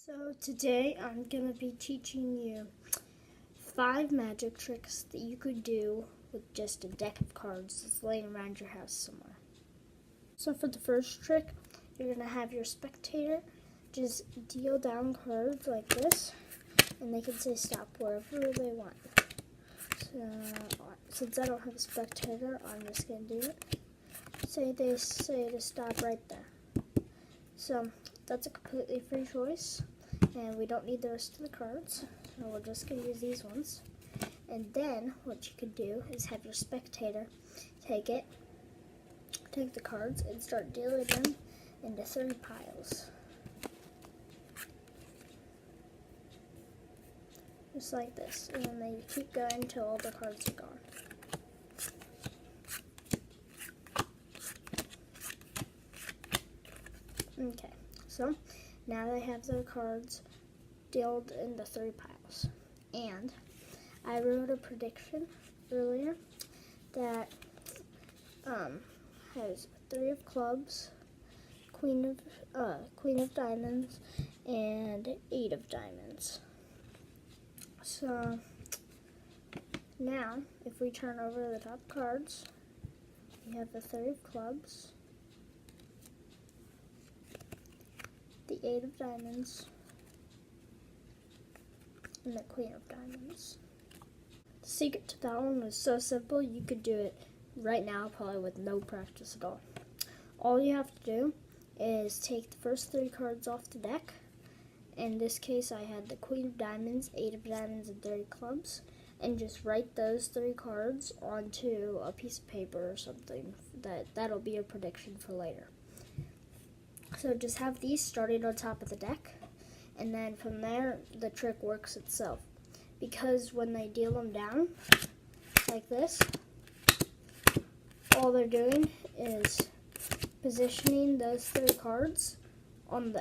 So today I'm going to be teaching you 5 magic tricks that you could do with just a deck of cards that's laying around your house somewhere. So for the first trick, you're going to have your spectator just deal down cards like this, and they can say stop wherever they want. So since I don't have a spectator, I'm just going to do it. They say to stop right there. So that's a completely free choice, and we don't need the rest of the cards, so we're just going to use these ones. And then what you could do is have your spectator take the cards and start dealing them into 3 piles. Just like this, and then they keep going until all the cards are gone. Okay, so now they have their cards dealt into 3 piles. And I wrote a prediction earlier that has 3 of clubs, queen of diamonds, and 8 of diamonds. So now, if we turn over the top cards, we have the 3 of clubs, the 8 of diamonds, and the queen of diamonds. The secret to that one was so simple, you could do it right now probably with no practice at all. All you have to do is take the first 3 cards off the deck. In this case, I had the queen of diamonds, 8 of diamonds, and 3 clubs, and just write those 3 cards onto a piece of paper or something. That'll be a prediction for later. So just have these starting on top of the deck, and then from there, the trick works itself. Because when they deal them down, like this, all they're doing is positioning those 3 cards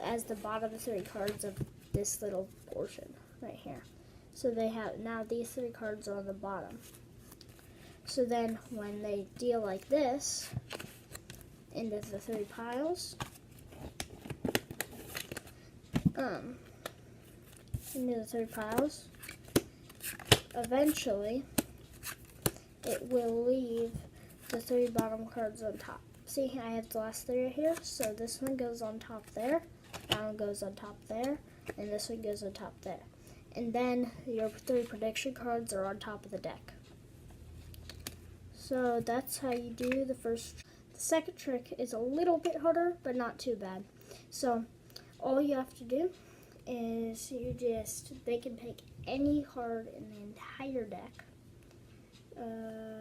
as the bottom 3 cards of this little portion right here. So they have, now these 3 cards are on the bottom. So then when they deal like this into the 3 piles, eventually it will leave the 3 bottom cards on top. See, I have the last 3 right here, so this one goes on top there, that one goes on top there, and this one goes on top there. And then your 3 prediction cards are on top of the deck. So that's how you do the first. The second trick is a little bit harder, but not too bad. So all you have to do is they can pick any card in the entire deck.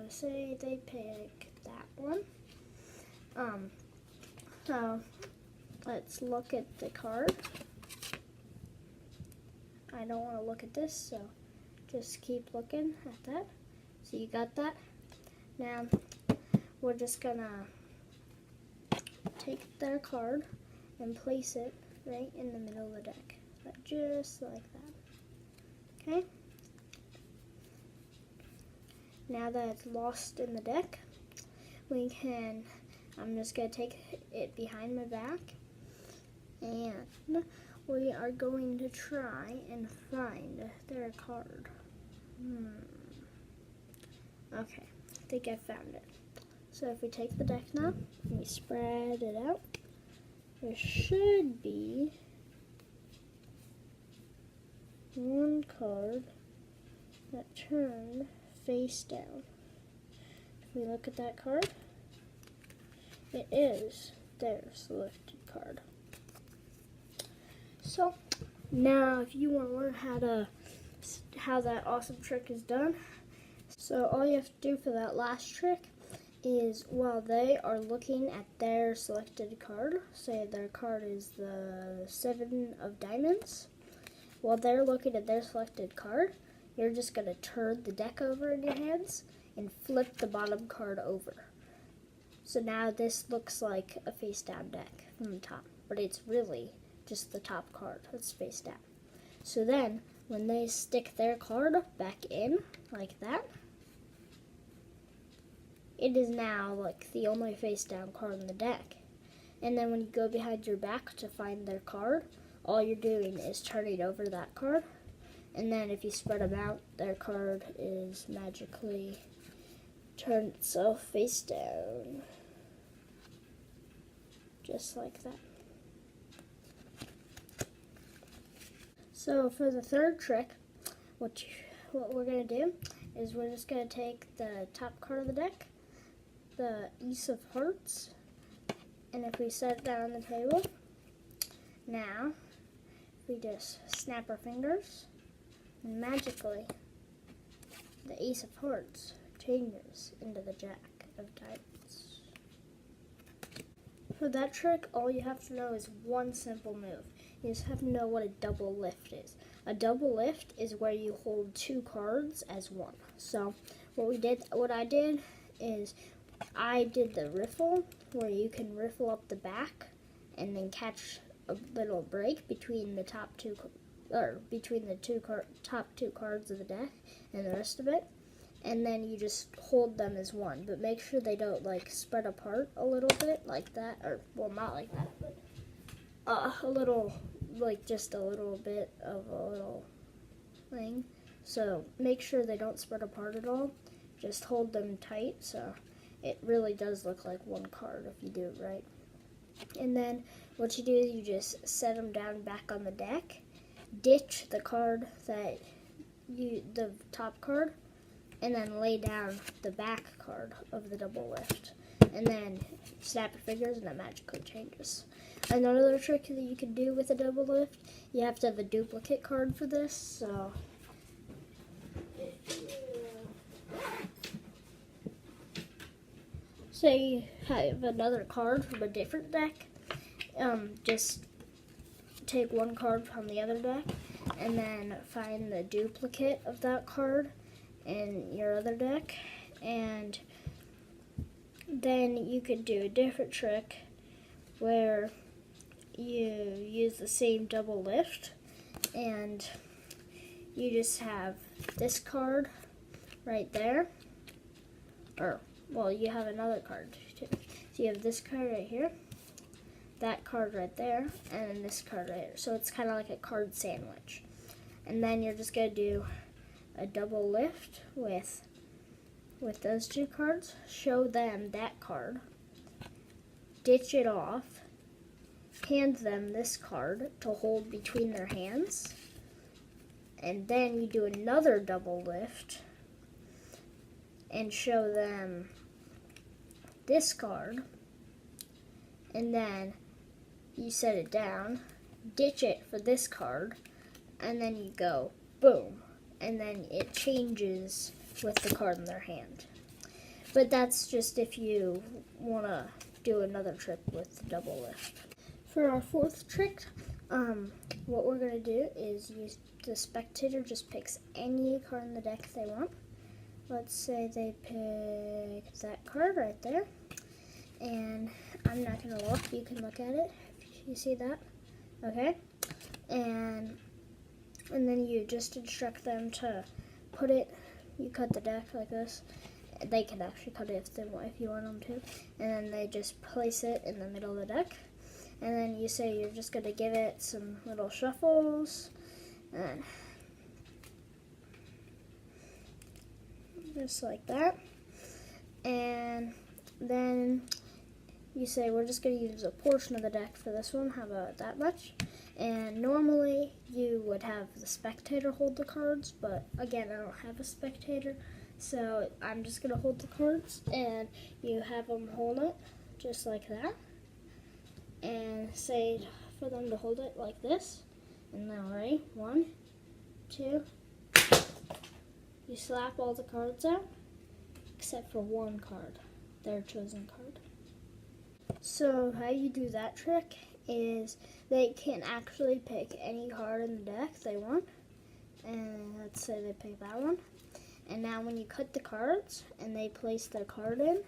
Say they pick that one. So let's look at the card. I don't want to look at this, so just keep looking at that. So you got that? Now we're just gonna take their card and place it right in the middle of the deck. Just like that. Okay? Now that it's lost in the deck, I'm just going to take it behind my back, and we are going to try and find their card. Okay, I think I found it. So if we take the deck now, and we spread it out, there should be one card that turned face down. If we look at that card, it is their selected card. So now if you want to learn how that awesome trick is done, so all you have to do for that last trick is while they are looking at their selected card, say their card is the 7 of diamonds, while they're looking at their selected card, you're just going to turn the deck over in your hands and flip the bottom card over. So now this looks like a face down deck from the top, but it's really just the top card that's face down. So then when they stick their card back in like that, it is now like the only face down card in the deck. And then when you go behind your back to find their card, all you're doing is turning over that card. And then if you spread them out, their card is magically turned itself face down. Just like that. So for the third trick, what we're going to do is we're just going to take the top card of the deck, the Ace of Hearts, and if we set it down on the table, now we just snap our fingers, and magically the Ace of Hearts changes into the Jack of Diamonds. For that trick, all you have to know is one simple move. You just have to know what a double lift is. A double lift is where you hold two cards as one. So what I did is I did the riffle, where you can riffle up the back and then catch a little break between the top two cards of the deck and the rest of it. And then you just hold them as one, but make sure they don't like spread apart a little bit like that, or well, not like that, but a little, like just a little bit of a little thing. So make sure they don't spread apart at all. Just hold them tight so it really does look like one card if you do it right. And then what you do is you just set them down back on the deck, ditch the card that the top card, and then lay down the back card of the double lift. And then snap your fingers and it magically changes. Another trick that you can do with a double lift, you have to have a duplicate card for this. So say you have another card from a different deck, just take one card from the other deck and then find the duplicate of that card in your other deck, and then you could do a different trick where you use the same double lift and you just have this card right there, or well, you have another card too. So you have this card right here, that card right there, and then this card right here. So it's kind of like a card sandwich. And then you're just going to do a double lift with those two cards, show them that card, ditch it off, hand them this card to hold between their hands, and then you do another double lift and show them this card, and then you set it down, ditch it for this card, and then you go boom, and then it changes with the card in their hand. But that's just if you want to do another trick with the double lift. For our fourth trick, what we're going to do is the spectator just picks any card in the deck they want. Let's say they pick that card right there. And I'm not going to look. You can look at it. You see that? Okay. And then you just instruct them to put it, you cut the deck like this. They can actually cut it if you want them to. And then they just place it in the middle of the deck. And then you say you're just going to give it some little shuffles. And just like that. And then you say we're just going to use a portion of the deck for this one. How about that much? And normally you would have the spectator hold the cards, but again, I don't have a spectator, so I'm just going to hold the cards, and you have them hold it just like that, and say for them to hold it like this. And now ready? 1, 2. You slap all the cards out, except for one card, their chosen card. So how you do that trick is they can actually pick any card in the deck they want. And let's say they pick that one. And now when you cut the cards and they place their card in,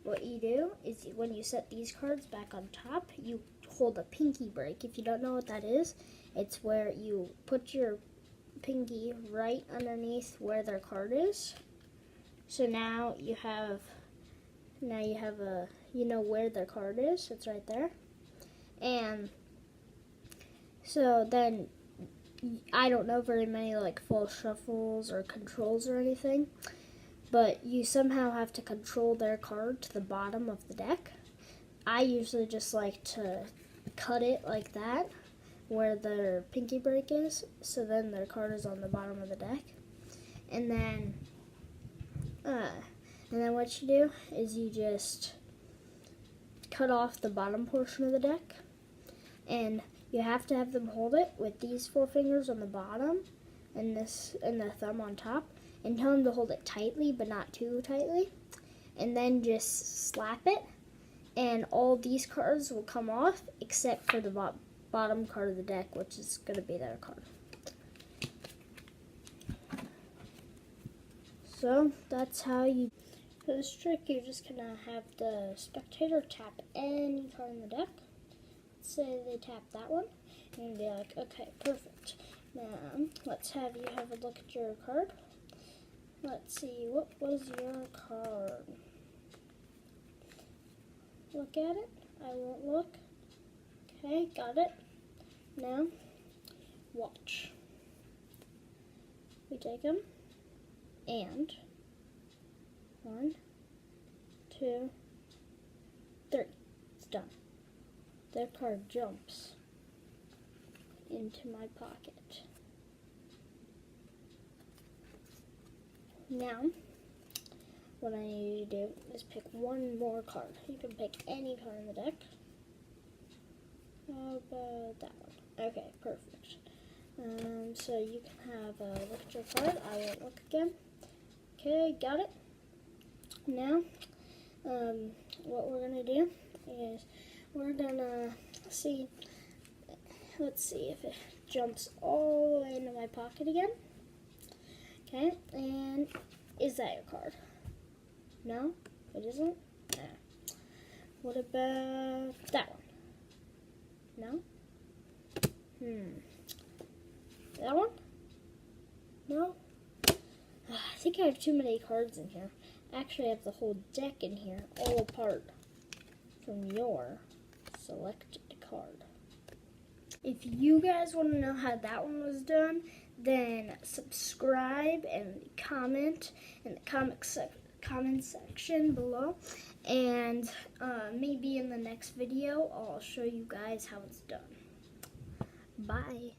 what you do is when you set these cards back on top, you hold a pinky break. If you don't know what that is, it's where you put your pinky right underneath where their card is. So now you have you know where their card is. It's right there. And So then I don't know very many like full shuffles or controls or anything, but you somehow have to control their card to the bottom of the deck. I usually just like to cut it like that, where their pinky break is, so then their card is on the bottom of the deck. And then what you do is you just cut off the bottom portion of the deck, and you have to have them hold it with these 4 fingers on the bottom and the thumb on top, and tell them to hold it tightly but not too tightly, and then just slap it, and all these cards will come off except for the bottom card of the deck, which is going to be their card. So that's how you. For this trick, you're just going to have the spectator tap any card in the deck. Let's say they tap that one, and be like, okay, perfect. Now, let's have you have a look at your card. Let's see, what was your card? Look at it. I won't look. Okay, got it. Now, watch. We take them, and 1, 2, 3. It's done. Their card jumps into my pocket. Now, what I need you to do is pick one more card. You can pick any card in the deck. How about that one? Okay, perfect. So you can have a look at your card. I won't look again. Okay, got it. Now, what we're gonna do is we're gonna see. Let's see if it jumps all the way into my pocket again. Okay, and is that your card? No, it isn't. Nah. What about that one? No. That one? No. I think I have too many cards in here. Actually, I have the whole deck in here, all apart from your selected card. If you guys want to know how that one was done, then subscribe and comment in the comment section below. And maybe in the next video, I'll show you guys how it's done. Bye.